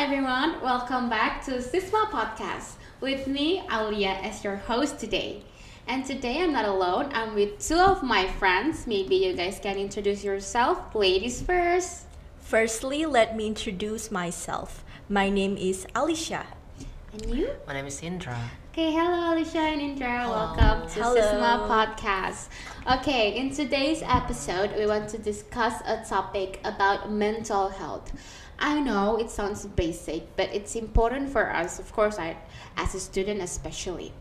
everyone, welcome back to Sisma Podcast. With me, Aulia, as your host today. And today I'm not alone, I'm with two of my friends. Maybe you guys can introduce yourself. Ladies first. Firstly, let me introduce myself. My name is Alicia. And you? My name is Indra. Okay, hello Alicia and Indra. Hello. Welcome to Hello. Sisma Podcast. Okay, in today's episode, we want to discuss a topic about mental health. I know it sounds basic, but it's important for us, of course, as a student especially.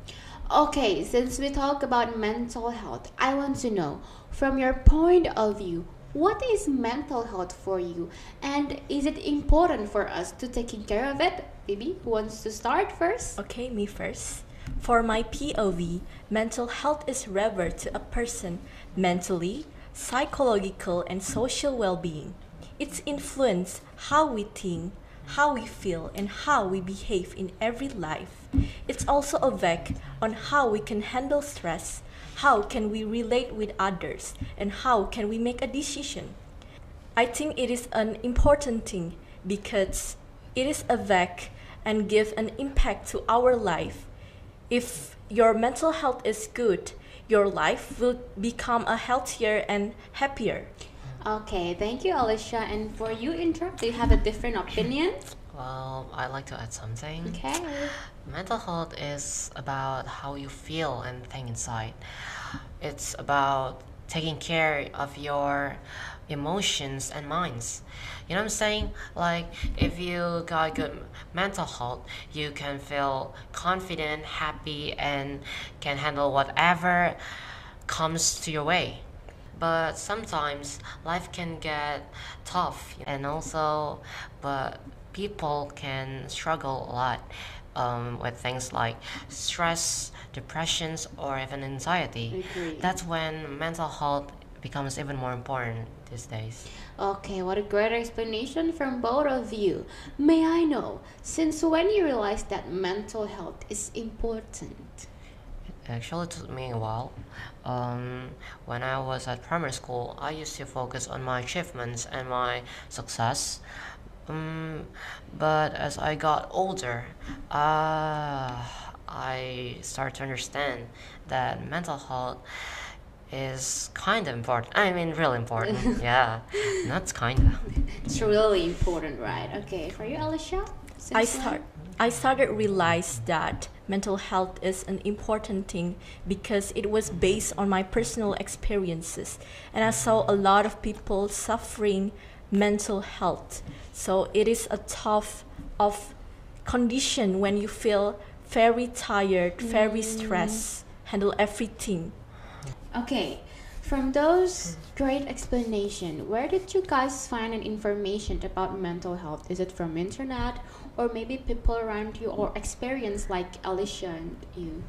Okay, since we talk about mental health, I want to know, from your point of view, what is mental health for you? And is it important for us to taking care of it? Maybe who wants to start first? Okay, me first. For my POV, mental health is referred to a person mentally, psychological, and social well-being. It's influence how we think, how we feel, and how we behave in every life. It's also a vec on how we can handle stress, how can we relate with others, and how can we make a decision. I think it is an important thing because it is a vec and give an impact to our life. If your mental health is good, your life will become a healthier and happier. Okay, thank you, Alicia. And for you, Indra, do you have a different opinion? Well, I'd like to add something. Okay. Mental health is about how you feel and think inside. It's about taking care of your emotions and minds. You know what I'm saying? Like, if you got good mental health, you can feel confident, happy, and can handle whatever comes to your way. But sometimes life can get tough, and also, but people can struggle a lot with things like stress, depressions, or even anxiety. Agree. That's when mental health becomes even more important these days. Okay, what a great explanation from both of you. May I know, since when you realized that mental health is important? It actually took me a while. When I was at primary school, I used to focus on my achievements and my success. But as I got older, I started to understand that mental health is kind of important. I mean, really important. Yeah, not kind of. It's really important, right? Okay, for you, Alicia? I Since when? started realize that mental health is an important thing because it was based on my personal experiences, and I saw a lot of people suffering mental health. So it is a tough of condition when you feel very tired, very stressed, handle everything. Okay, from those great explanation, where did you guys find an information about mental health? Is it from internet or maybe people around you or experience like Alicia and you?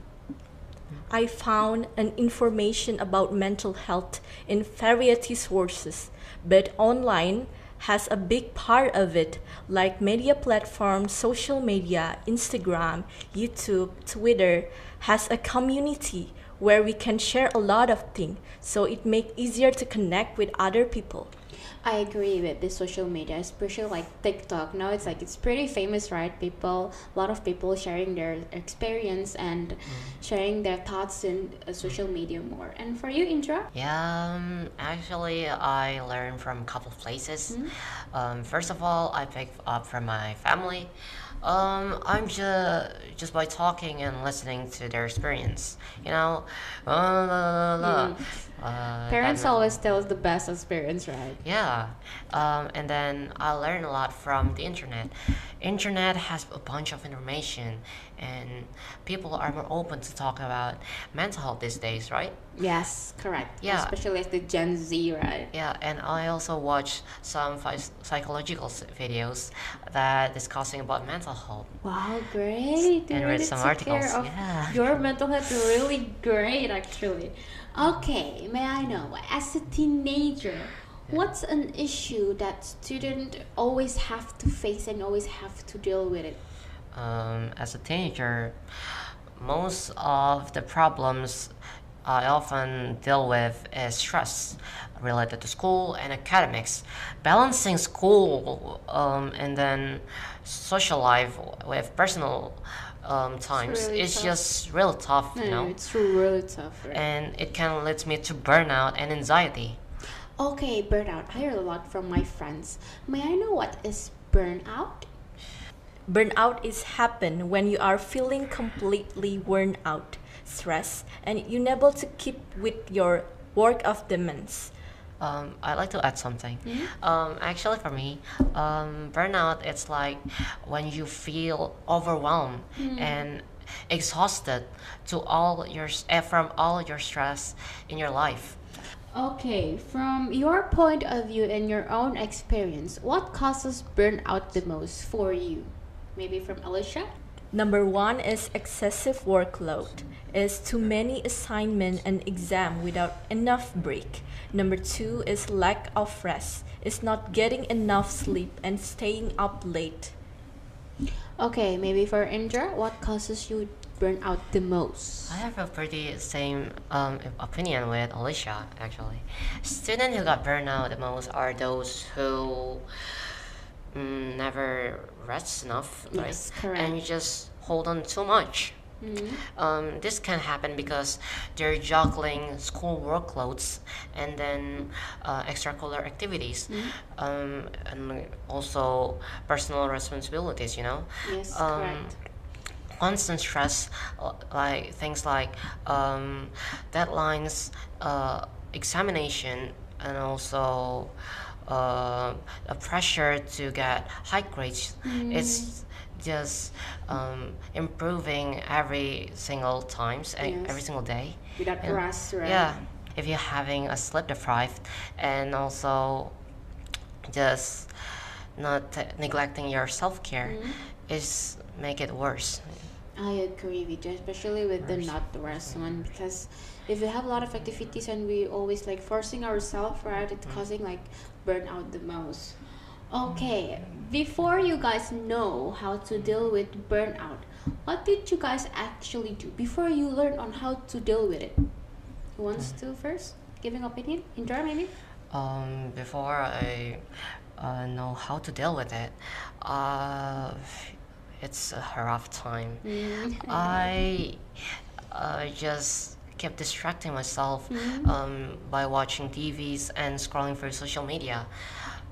I found an information about mental health in variety sources, but online has a big part of it, like media platforms, social media, Instagram, YouTube, Twitter, has a community where we can share a lot of things, so it makes easier to connect with other people. I agree with the social media, especially like TikTok. Now it's pretty famous, right? A lot of people sharing their experience and sharing their thoughts in social media more. And for you, Indra? Yeah, actually, I learned from a couple of places. First of all, I picked up from my family. I'm just by talking and listening to their experience, you know. Parents Then, always tell us the best experience, right? yeah, and then I learned a lot from the internet. Internet has a bunch of information, and people are more open to talk about mental health these days, right? Yes, correct. Yeah. Especially as the Gen Z, right? Yeah, and I also watch some psychological videos that discussing about mental health. Wow, great. And You read really some took articles, care of yeah. your mental health really great, actually. Okay, may I know, as a teenager, what's an issue that students always have to face and always have to deal with it? As a teenager, most of the problems I often deal with is stress related to school and academics. Balancing school and then social life with personal times really is tough. just real tough, No, you no, know, it's really tough, right? and it can lead me to burnout and anxiety. Okay, burnout. I hear a lot from my friends. May I know what is burnout? Burnout is happen when you are feeling completely worn out, stressed, and unable to keep with your work of demands. I'd like to add something. Actually, for me, burnout it's like when you feel overwhelmed and exhausted from all your stress in your life. Okay, from your point of view and your own experience, what causes burnout the most for you? Maybe from Alicia? Number one is excessive workload, is too many assignment and exam without enough break. Number two is lack of rest, is not getting enough sleep and staying up late. Okay, maybe for Indra, what causes you burnout the most? I have a pretty same opinion with Alicia. Actually, students who got burnout the most are those who never rest enough, right? Yes, correct. And you just hold on too much. This can happen because they're juggling school workloads and then extracurricular activities, and also personal responsibilities. You know, Yes, um, correct. constant stress, like things like deadlines, examination, and also a pressure to get high grades. It's just improving every single times and every Yes. single day. Without And rest, right? yeah, if you're having a sleep deprived and also just not neglecting your self care, is make it worse. I agree with you, especially with the Rest. not rest one, because if we have a lot of activities and we always like forcing ourselves, right, it's causing like burnout the most. Okay, before you guys know how to deal with burnout, what did you guys actually do before you learn on how to deal with it? Who wants to first? Giving opinion? Indra, maybe? Before I know how to deal with it, it's a rough time. I just kept distracting myself by watching TVs and scrolling through social media.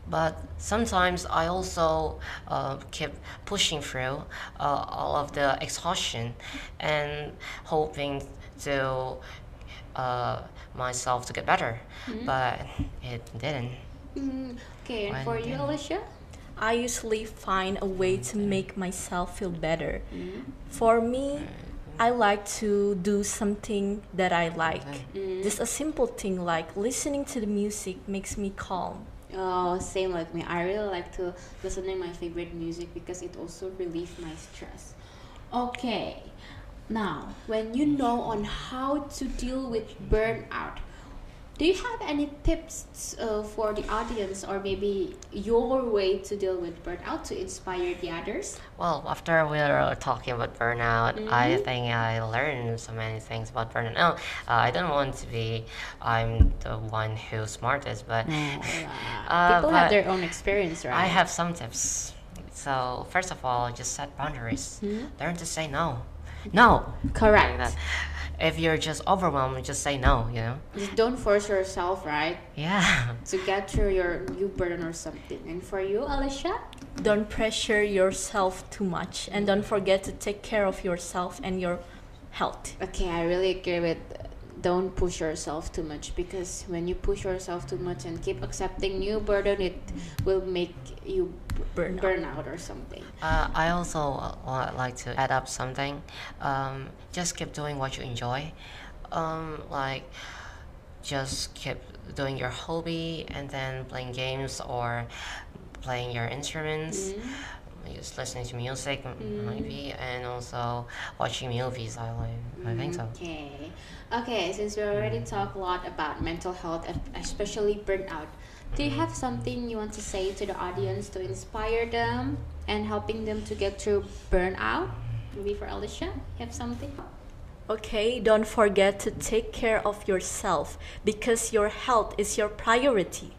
But sometimes I also keep pushing through all of the exhaustion and hoping to myself to get better, but it didn't. Okay, and When for you, then? Alicia? I usually find a way to make myself feel better. For me, I like to do something that I like. Just a simple thing like listening to the music makes me calm. Oh, same like me. I really like to listen to my favorite music because it also relieves my stress. Okay, now when you know on how to deal with burnout, do you have any tips for the audience or maybe your way to deal with burnout to inspire the others? Well, after we were talking about burnout, I think I learned so many things about burnout. No, I don't want to be I'm the one who's smartest, but People have but their own experience, right? I have some tips. So first of all, just set boundaries. Learn to say no. No. Correct. Like that. If you're just overwhelmed, just say no. You know. Just don't force yourself, right, Yeah. to get through your new burden or something. And for you, Alicia? Don't pressure yourself too much and don't forget to take care of yourself and your health. Okay, I really agree with don't push yourself too much because when you push yourself too much and keep accepting new burden, it will make you burn out or something. I also like to add up something. Just keep doing what you enjoy. Like, just keep doing your hobby and then playing games or playing your instruments. Just listening to music, maybe, and also watching movies. I think so. Okay. Okay, since we already talked a lot about mental health, especially burnout, do you have something you want to say to the audience to inspire them and helping them to get through burnout? Maybe for Alicia, you have something? Okay, don't forget to take care of yourself because your health is your priority.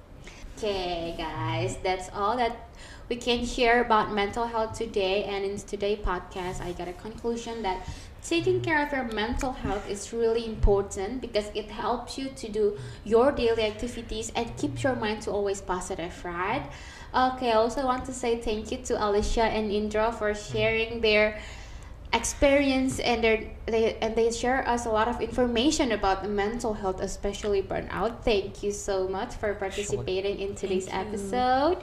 Okay, guys, that's all that we can share about mental health today. And in today's podcast, I got a conclusion that taking care of your mental health is really important because it helps you to do your daily activities and keeps your mind to always positive, right? Okay, I also want to say thank you to Alicia and Indra for sharing their experience and they share us a lot of information about mental health, especially burnout. Thank you so much for participating in today's episode.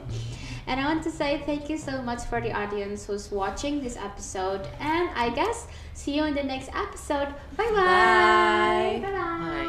And I want to say thank you so much for the audience who's watching this episode, and I guess see you in the next episode. Bye bye. Bye. Bye bye. Bye.